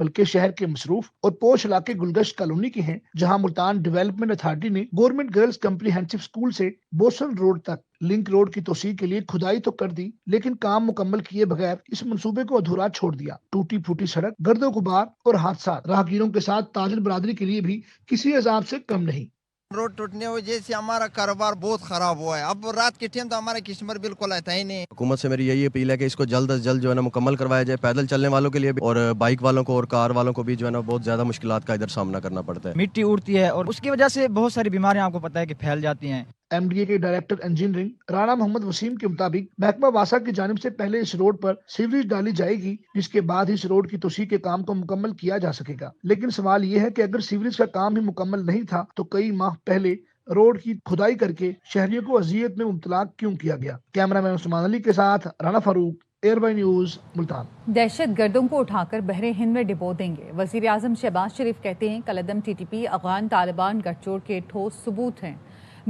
بلکہ شہر کے مصروف اور پوش علاقے گلگشت کالونی کے ہیں، جہاں ملتان ڈیولپمنٹ اتھارٹی نے گورنمنٹ گرلز کمپریہنسو اسکول سے بوسن روڈ تک لنک روڈ کی توسیع کے لیے کھدائی تو کر دی، لیکن کام مکمل کیے بغیر اس منصوبے کو ادھورا چھوڑ دیا۔ ٹوٹی پھوٹی سڑک، گرد و غبار اور حادثات راہگیروں کے ساتھ تاجر برادری کے لیے بھی کسی عذاب سے کم نہیں۔ روڈ ٹوٹنے کی وجہ سے ہمارا کاروبار بہت خراب ہوا ہے۔ اب رات کے ٹائم تو ہمارا کسٹمر بالکل آتا ہی نہیں۔ حکومت سے میری یہی اپیل ہے کہ اس کو جلد از جلد جو ہے نا مکمل کروایا جائے، پیدل چلنے والوں کے لیے بھی اور بائک والوں کو اور کار والوں کو بھی جو ہے نا بہت زیادہ مشکلات کا ادھر سامنا کرنا پڑتا ہے۔ مٹی اڑتی ہے اور اس کی وجہ سے بہت ساری بیماریاں آپ کو پتہ ہے کہ پھیل جاتی ہیں۔ ایم ڈی اے کے ڈائریکٹر انجینئرنگ رانا محمد وسیم کے مطابق محکمہ واسا کی جانب سے پہلے اس روڈ پر سیوریج ڈالی جائے گی، جس کے بعد اس روڈ کی توسیع کے کام کو مکمل کیا جا سکے گا۔ لیکن سوال یہ ہے کہ اگر سیوریج کا کام ہی مکمل نہیں تھا تو کئی ماہ پہلے روڈ کی کھدائی کر کے شہریوں کو اذیت میں مبتلا کیوں کیا گیا؟ کیمرہ مین عثمان علی کے ساتھ رانا فاروق، ایئر بائی نیوز، ملتان۔ دہشت گردوں کو اٹھا کر بحر ہند میں ڈبو دیں گے، وزیر اعظم شہباز شریف کہتے ہیں کالعدم ٹی ٹی پی افغان طالبان گٹھ جوڑ کے ٹھوس ثبوت ہیں۔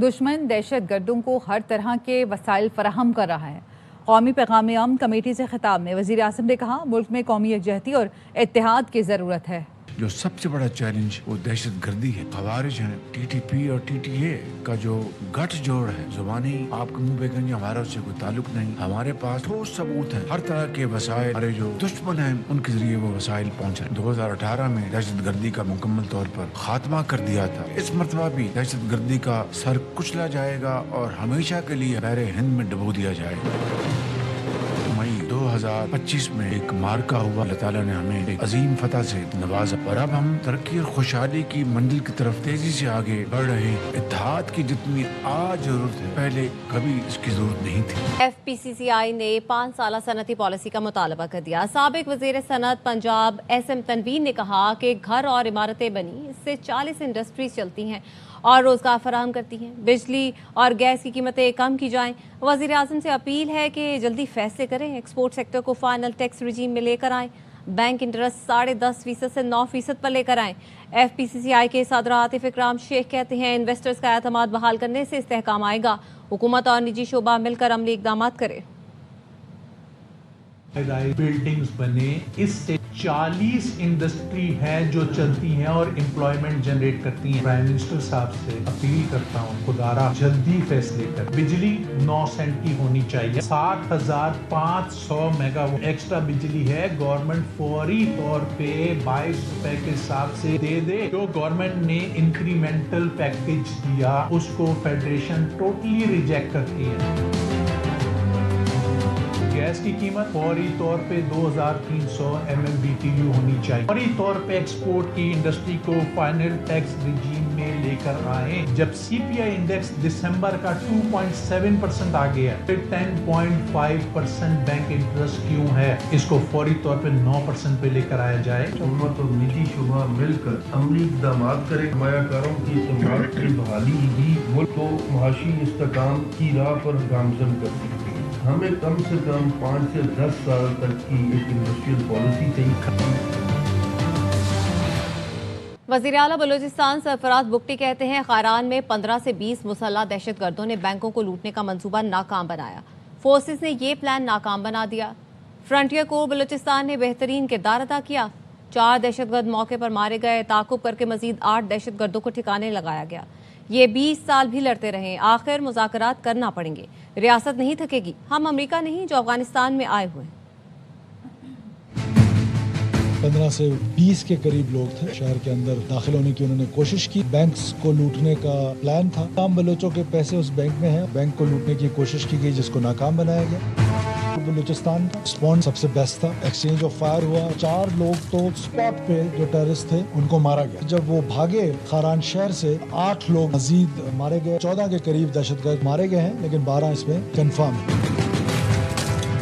دشمن دہشت گردوں کو ہر طرح کے وسائل فراہم کر رہا ہے۔ قومی پیغام امن کمیٹی سے خطاب میں وزیر اعظم نے کہا ملک میں قومی یکجہتی اور اتحاد کی ضرورت ہے۔ جو سب سے بڑا چیلنج وہ دہشت گردی ہے، خوارج ہیں، ٹی ٹی پی اور ٹی ٹی اے کا جو گٹھ جوڑ ہے، زبانی آپ کے منہ پہ کہیں ہمارا اس سے کوئی تعلق نہیں۔ ہمارے پاس ٹھوس ثبوت ہے، ہر طرح کے وسائل ہمارے جو دشمن ہیں ان کے ذریعے وہ وسائل پہنچ رہے ہیں۔ 2018 میں دہشت گردی کا مکمل طور پر خاتمہ کر دیا تھا، اس مرتبہ بھی دہشت گردی کا سر کچلا جائے گا اور ہمیشہ کے لیے بحر ہند میں ڈبو دیا جائے گا۔ مئی 2025 میں ایک مارکا ہوا، اللہ تعالیٰ نے ہمیں ایک عظیم فتح سے نوازا اور اب ہم ترقی اور خوشحالی کی منزل کی طرف تیزی سے آگے بڑھ رہے ہیں۔ اتحاد کی جتنی آج ضرورت ہے پہلے کبھی اس کی ضرورت نہیں تھی۔ ایف پی سی سی آئی نے 5 سالہ صنعتی پالیسی کا مطالبہ کر دیا۔ سابق وزیر صنعت پنجاب ایس ایم تنویر نے کہا کہ گھر اور عمارتیں بنی، اس سے 40 انڈسٹریز چلتی ہیں اور روزگار فراہم کرتی ہیں۔ بجلی اور گیس کی قیمتیں کم کی جائیں۔ وزیر اعظم سے اپیل ہے کہ جلدی فیصلے کریں، ایکسپورٹ سیکٹر کو فائنل ٹیکس رجیم میں لے کر آئیں، بینک انٹرسٹ 10.5% سے 9% پر لے کر آئیں۔ ایف پی سی سی آئی کے صدر عاطف اکرام شیخ کہتے ہیں انویسٹرز کا اعتماد بحال کرنے سے استحکام آئے گا، حکومت اور نجی شعبہ مل کر عملی اقدامات کرے۔ بلڈنگز بنے، اس سے 40 انڈسٹری ہیں جو چلتی ہیں اور امپلائمنٹ جنریٹ کرتی ہیں۔ پرائم منسٹر صاحب سے اپیل کرتا ہوں خدارا جلدی فیصلے کر۔ بجلی 9 سینٹ کی ہونی چاہیے، 60,500 میگا واٹ ایکسٹرا بجلی ہے، گورنمنٹ فوری طور پہ 22 روپے کے حساب سے دے دے۔ جو گورنمنٹ نے انکریمنٹل پیکیج دیا اس کو فیڈریشن ٹوٹلی ریجیکٹ کرتی ہے۔ گیس کی قیمت فوری طور پہ 2300 MMBTU ہونی چاہیے۔ فوری طور پہ ایکسپورٹ کی انڈسٹری کو فائنل ٹیکس رجیم میں لے کر آئیں۔ جب سی پی آئی انڈیکس دسمبر کا 2.7% آ گیا، پھر 10.5% بینک انٹرسٹ کیوں ہے؟ اس کو فوری طور پہ 9% پہ لے کر آیا جائے۔ حکومت اور نجی شعبہ مل کر عملی اقدامات کریں۔ سرمایہ کاروں کی اعتماد کی بحالی ہی ملک کو معاشی استحکام کی راہ پر گامزن کرتی ہے۔ ہمیں کم سے کم 5 سے 10 سال تک کی ایک انڈسٹریل پالیسی چاہیے۔ وزیر اعلیٰ بلوچستان سرفراز بگٹی کہتے ہیں خاران میں 15 سے 20 مسلح دہشت گردوں نے بینکوں کو لوٹنے کا منصوبہ ناکام بنایا، فورسز نے یہ پلان ناکام بنا دیا۔ فرنٹیئر کور بلوچستان نے بہترین کردار ادا کیا، 4 دہشت گرد موقع پر مارے گئے، تعاقب کر کے مزید 8 دہشت گردوں کو ٹھکانے لگایا گیا۔ یہ 20 سال بھی لڑتے رہے، آخر مذاکرات کرنا پڑیں گے، ریاست نہیں تھکے گی، ہم امریکہ نہیں جو افغانستان میں آئے ہوئے ہیں۔ 15 سے 20 کے قریب لوگ تھے، شہر کے اندر داخل ہونے کی انہوں نے کوشش کی، بینکس کو لوٹنے کا پلان تھا، تمام بلوچوں کے پیسے اس بینک میں ہیں، بینک کو لوٹنے کی کوشش کی گئی جس کو ناکام بنایا گیا۔ بلوچستان کا رسپانس سب سے بیسٹ تھا، ایکسچینج آف فائر ہوا، 4 لوگ تو اسپاٹ پہ جو ٹیررسٹ تھے ان کو مارا گیا۔ جب وہ بھاگے خاران شہر سے 8 لوگ مزید مارے گئے، 14 کے قریب دہشت گرد مارے گئے ہیں، لیکن 12 اس میں کنفرم ہے۔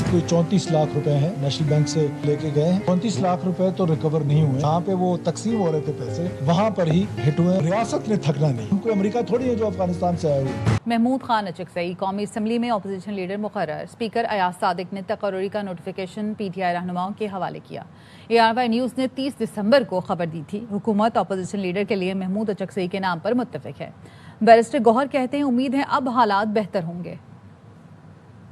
کوئی 34 لاکھ روپے ہیں نیشنل بینک سے لے کے گئے ہیں، 34 لاکھ روپے تو ریکور نہیں ہوئے، جہاں پہ وہ تقسیم ہو رہے تھے پیسے وہاں پر ہی ہٹ ہوئے۔ ریاست نے تھکنا نہیں، کوئی امریکہ تھوڑی ہے جو افغانستان سے آئے ہوئے۔ محمود خان اچکزئی قومی اسمبلی میں اپوزیشن لیڈر مقرر، اسپیکر ایاز صادق نے تقرری کا نوٹیفیکیشن پی ٹی آئی رہنماؤں کے حوالے کیا۔ ARY نیوز نے 30 دسمبر کو خبر دی تھی، حکومت اپوزیشن لیڈر کے لیے محمود اچکزئی کے نام پر متفق ہے۔ بیرسٹر گوہر کہتے ہیں امید ہے اب حالات بہتر ہوں گے۔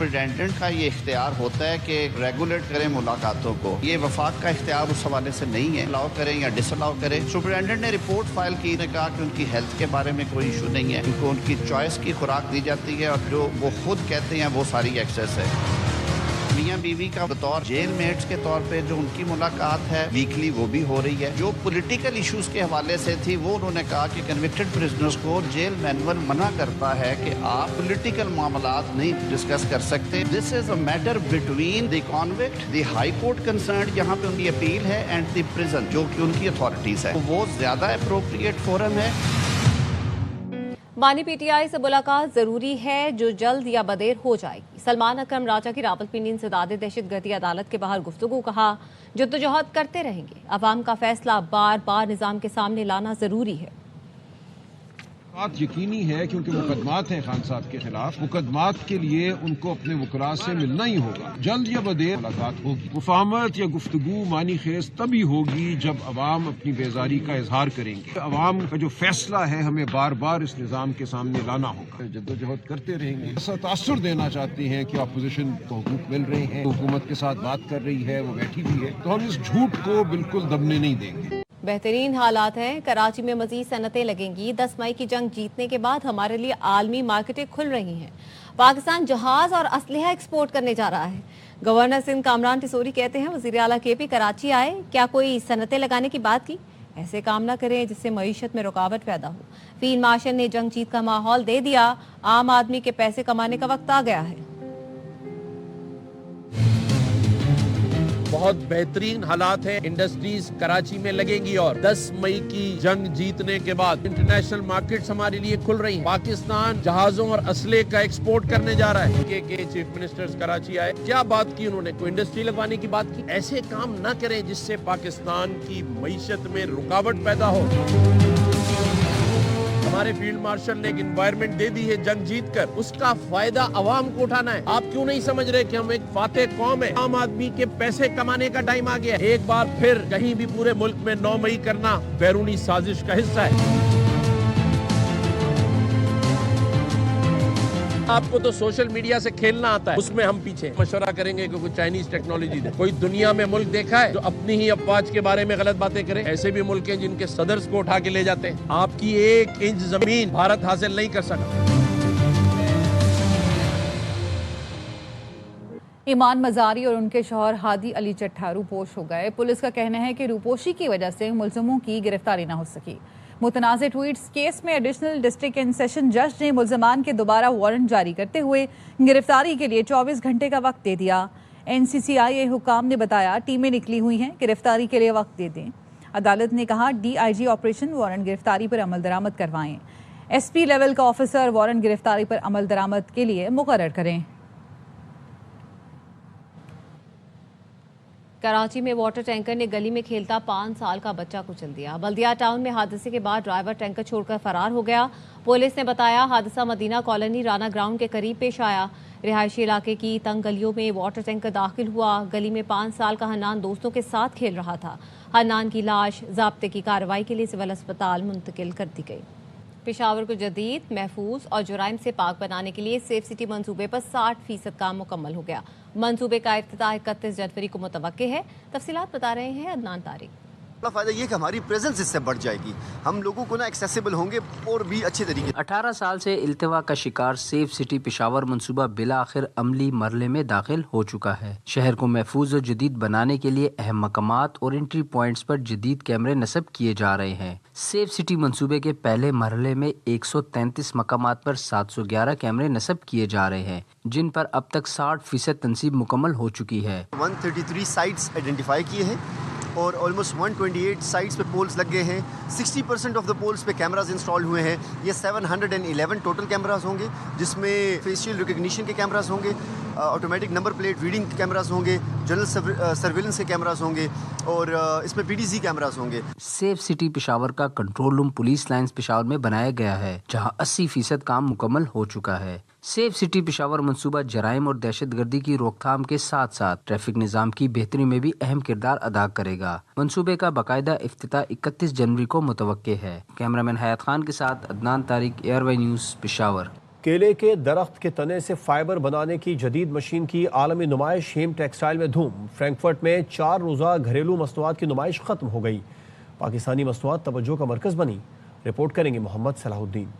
سپرنٹینڈنٹ کا یہ اختیار ہوتا ہے کہ ریگولیٹ کریں ملاقاتوں کو. یہ وفاق کا اختیار اس حوالے سے نہیں ہے, الاؤ کریں یا ڈس الاؤ کریں. سپرنٹینڈنٹ نے رپورٹ فائل کی, نے کہا کہ ان کی ہیلتھ کے بارے میں کوئی ایشو نہیں ہے, ان کو ان کی چوائس کی خوراک دی جاتی ہے اور جو وہ خود کہتے ہیں وہ ساری ایکسیس ہے. میاں بیوی کا بطور جیل میٹس کے طور پہ جو ان کی ملاقات ہے ویکلی وہ بھی ہو رہی ہے. جو پولیٹیکل ایشوز کے حوالے سے تھی وہ انہوں نے کہا کہ کنوکٹڈ پرزنرز کو جیل مینول منع کرتا ہے کہ آپ پولیٹیکل معاملات نہیں ڈسکس کر سکتے. This is a matter between the convict, the high court concerned جہاں پہ ان کی اپیل ہے, اینڈ دی پرزن جو کہ ان کی اتھارٹیز ہے. وہ زیادہ اپروپریٹ فورم ہے. بانی پی ٹی آئی سے ملاقات ضروری ہے جو جلد یا بدیر ہو جائے گی. سلمان اکرم راجہ کی راولپنڈی انسداد دہشت گردی عدالت کے باہر گفتگو, کہا جدوجہد کرتے رہیں گے, عوام کا فیصلہ بار بار نظام کے سامنے لانا ضروری ہے. بات یقینی ہے کیونکہ مقدمات ہیں خان صاحب کے خلاف. مقدمات کے لیے ان کو اپنے وکلاء سے ملنا ہی ہوگا. جلد یا بدیر ملاقات ہوگی. مفاہمت یا گفتگو معنی خیز تبھی ہوگی جب عوام اپنی بیزاری کا اظہار کریں گے. عوام کا جو فیصلہ ہے ہمیں بار بار اس نظام کے سامنے لانا ہوگا. جدوجہد کرتے رہیں گے. ایسا تاثر دینا چاہتے ہیں کہ اپوزیشن کو حقوق مل رہے ہیں, حکومت کے ساتھ بات کر رہی ہے, وہ بیٹھی بھی ہے, تو ہم اس جھوٹ کو بالکل دبنے نہیں دیں گے. بہترین حالات ہیں. کراچی میں مزید صنعتیں لگیں گی. 10 مئی کی جنگ جیتنے کے بعد ہمارے لیے عالمی مارکیٹیں کھل رہی ہیں. پاکستان جہاز اور اسلحہ ایکسپورٹ کرنے جا رہا ہے. گورنر سندھ کامران ٹسوری کہتے ہیں وزیر اعلیٰ کے پی کراچی آئے, کیا کوئی صنعتیں لگانے کی بات کی؟ ایسے کام نہ کریں جس سے معیشت میں رکاوٹ پیدا ہو. فیلڈ مارشل نے جنگ جیت کا ماحول دے دیا. عام آدمی کے پیسے کمانے کا وقت آ گیا ہے. بہت بہترین حالات ہیں. انڈسٹریز کراچی میں لگیں گی اور 10 مئی کی جنگ جیتنے کے بعد انٹرنیشنل مارکیٹس ہمارے لیے کھل رہی ہیں. پاکستان جہازوں اور اسلحے کا ایکسپورٹ کرنے جا رہا ہے. کے چیف منسٹرز کراچی آئے, کیا بات کی انہوں نے؟ کوئی انڈسٹری لگوانے کی بات کی. ایسے کام نہ کریں جس سے پاکستان کی معیشت میں رکاوٹ پیدا ہو. ہمارے فیلڈ مارشل نے ایک انوائرمنٹ دے دی ہے جنگ جیت کر, اس کا فائدہ عوام کو اٹھانا ہے. آپ کیوں نہیں سمجھ رہے کہ ہم ایک فاتح قوم ہے؟ عام آدمی کے پیسے کمانے کا ٹائم آ گیا. ایک بار پھر کہیں بھی پورے ملک میں 9 مئی کرنا بیرونی سازش کا حصہ ہے. آپ کو تو سوشل میڈیا سے کھیلنا آتا ہے, اس میں ہم پیچھے. مشورہ کریں گے کہ کوئی چائنیز ٹیکنالوجی دے. کوئی دنیا میں ملک دیکھا ہے جو اپنی ہی افواج کے بارے میں غلط باتیں کرے؟ ایسے بھی ملک ہیں جن کے صدرز کو اٹھا کے لے جاتے ہیں. آپ کی 1 انچ زمین بھارت حاصل نہیں کر سکا. ایمان مزاری اور ان کے شوہر ہادی علی چٹھا روپوش ہو گئے. پولیس کا کہنا ہے کہ روپوشی کی وجہ سے ملزموں کی گرفتاری نہ ہو سکی. متنازع ٹویٹس کیس میں ایڈیشنل ڈسٹرکٹ اینڈ سیشن جج نے ملزمان کے دوبارہ وارنٹ جاری کرتے ہوئے گرفتاری کے لیے 24 گھنٹے کا وقت دے دیا. NCCI حکام نے بتایا ٹیمیں نکلی ہوئی ہیں, گرفتاری کے لیے وقت دے دیں. عدالت نے کہا DIG آپریشن وارنٹ گرفتاری پر عمل درآمد کروائیں. SP لیول کا آفیسر وارنٹ گرفتاری پر عمل درآمد کے لیے مقرر کریں. کراچی میں واٹر ٹینکر نے گلی میں کھیلتا 5 سال کا بچہ کچل دیا. بلدیہ ٹاؤن میں حادثے کے بعد ڈرائیور ٹینکر چھوڑ کر فرار ہو گیا. پولیس نے بتایا حادثہ مدینہ کالونی رانا گراؤنڈ کے قریب پیش آیا. رہائشی علاقے کی تنگ گلیوں میں واٹر ٹینکر داخل ہوا. گلی میں 5 سال کا حنان دوستوں کے ساتھ کھیل رہا تھا. حنان کی لاش ضابطے کی کارروائی کے لیے سول اسپتال منتقل کر دی گئی. پشاور کو جدید, محفوظ اور جرائم سے پاک بنانے کے لیے سیف سٹی منصوبے پر 60% کام مکمل ہو گیا. منصوبے کا افتتاح 31 جنوری کو متوقع ہے. تفصیلات بتا رہے ہیں عدنان طارق. بڑا فائدہ یہ کہ ہماری پریزنس اس سے بڑھ جائے گی, ہم لوگوں کو ایکسیسیبل ہوں گے اور بھی اچھے طریقے. 18 سال سے التوا کا شکار سیف سٹی پشاور منصوبہ بالآخر عملی مرحلے میں داخل ہو چکا ہے. شہر کو محفوظ و جدید بنانے کے لیے اہم مقامات اور انٹری پوائنٹس پر جدید کیمرے نصب کیے جا رہے ہیں. سیف سٹی منصوبے کے پہلے مرحلے میں 133 مقامات پر 711 کیمرے نصب کیے جا رہے ہیں, جن پر اب تک 60% تنصیب مکمل ہو چکی ہے. 133 سائٹس آئیڈینٹیفائی کیے ہیں اور آلموسٹ 128 سائٹس پہ پولز لگ گئے ہیں. 60% آف دا پولز پہ کیمراز انسٹال ہوئے ہیں. یہ 711 ٹوٹل کیمراز ہوں گے, جس میں فیشیل ریکگنیشن کے کیمراز ہوں گے, آٹومیٹک نمبر پلیٹ ریڈنگ کے کیمراز ہوں گے, جنرل سرویلنس کے کیمراز ہوں گے اور اس میں PDC کیمراز ہوں گے. سیف سٹی پشاور کا control room police lines Peshawar میں بنایا گیا ہے, جہاں 80% کام مکمل ہو چکا ہے. سیف سٹی پشاور منصوبہ جرائم اور دہشت گردی کی روک تھام کے ساتھ ساتھ ٹریفک نظام کی بہتری میں بھی اہم کردار ادا کرے گا. منصوبے کا باقاعدہ افتتاح 31 جنوری کو متوقع ہے. کیمرامین حیات خان کے ساتھ عدنان طارق, ARY نیوز پشاور. کیلے کے درخت کے تنے سے فائبر بنانے کی جدید مشین کی عالمی نمائش ہیم ٹیکسٹائل میں دھوم۔ فرینکفرٹ میں 4 روزہ گھریلو مصنوعات کی نمائش ختم ہو گئی۔ پاکستانی مصنوعات توجہ کا مرکز بنی۔ رپورٹ کریں گے محمد صلاح الدین۔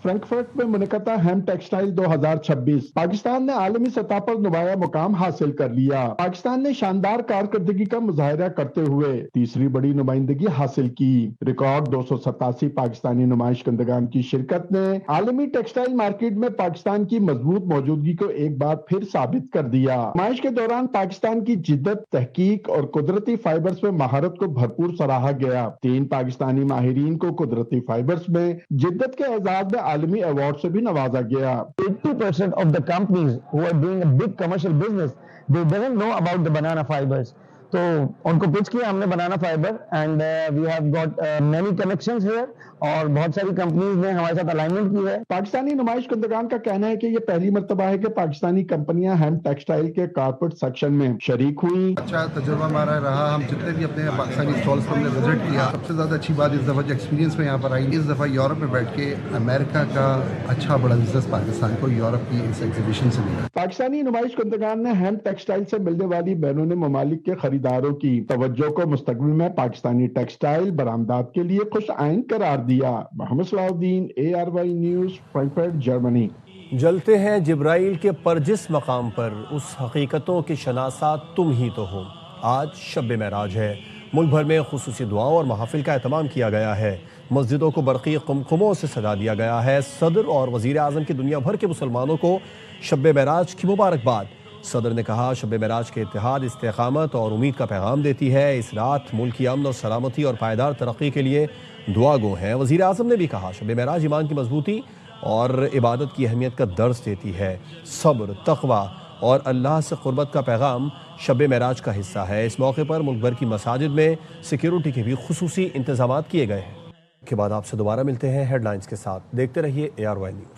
فرینکفرٹ میں منعقدہ ہیم ٹیکسٹائل 2026 پاکستان نے عالمی سطح پر نمایاں مقام حاصل کر لیا۔ پاکستان نے شاندار کارکردگی کا مظاہرہ کرتے ہوئے تیسری بڑی نمائندگی حاصل کی۔ ریکارڈ 287 پاکستانی نمائش کنندگان کی شرکت نے عالمی ٹیکسٹائل مارکیٹ میں پاکستان کی مضبوط موجودگی کو ایک بار پھر ثابت کر دیا۔ نمائش کے دوران پاکستان کی جدت، تحقیق اور قدرتی فائبرز میں مہارت کو بھرپور سراہا گیا۔ 3 پاکستانی ماہرین کو قدرتی فائبرز میں جدت کے اعزاز میں عالمی ایوارڈ سے بھی نوازا گیا۔ 80% of the companies who are doing a big commercial business, they doesn't know about the banana fibers. تو ان کو پچ کیا ہم نے بنانا fibre and we have got many connections here, اور بہت ساری کمپنیز نے ہمارے ساتھ الائنمنٹ کی ہے۔ پاکستانی نمائش کنندگان کا کہنا ہے کہ یہ پہلی مرتبہ ہے کہ پاکستانی کمپنیاں ہیم ٹیکسٹائل کے کارپوریٹ سیکشن میں شریک ہوئی۔ اچھا تجربہ ہمارا رہا، ہم جتنے بھی اپنے پاکستانی اسٹالس پر ہم نے وزٹ کیا، سب سے زیادہ اچھی بات اس دفعہ جو ایکسپیرینس میں یہاں پر آئی، اس دفعہ یورپ میں بیٹھ کے امریکہ کا اچھا بڑا بزنس پاکستان کو یورپ کی اس ایگزیبیشن سے ملا۔ پاکستانی نمائش کنندگان نے ہیم ٹیکسٹائل سے ملنے والی بیرون ممالک کے خریداروں کی توجہ کو مستقبل میں پاکستانی ٹیکسٹائل برآمدات کے لیے خوش آئند قرار دیا۔ محمد صلاح الدین، ARY نیوز، فرینکفرٹ، جرمنی۔ جلتے ہیں جبرائیل کے پر جس مقام پر اس حقیقتوں کی شناسہ تم ہی تو ہو۔ آج شب معراج ہے۔ ملک بھر میں خصوصی دعاؤں اور محافل کا اہتمام کیا گیا ہے۔ مسجدوں کو برقی قمقموں سے سجا دیا گیا ہے۔ صدر اور وزیر اعظم کی دنیا بھر کے مسلمانوں کو شب معراج کی مبارکباد۔ صدر نے کہا شب معراج کے اتحاد، استقامت اور امید کا پیغام دیتی ہے۔ اس رات ملک کی امن اور سلامتی اور پائیدار ترقی کے لیے دعا گو ہیں۔ وزیر اعظم نے بھی کہا شب معراج ایمان کی مضبوطی اور عبادت کی اہمیت کا درس دیتی ہے۔ صبر، تقوی اور اللہ سے قربت کا پیغام شب معراج کا حصہ ہے۔ اس موقع پر ملک بھر کی مساجد میں سیکیورٹی کے بھی خصوصی انتظامات کیے گئے ہیں۔ کے بعد آپ سے دوبارہ ملتے ہیں ہیڈ لائنز کے ساتھ۔ دیکھتے رہیے ARY نیوز۔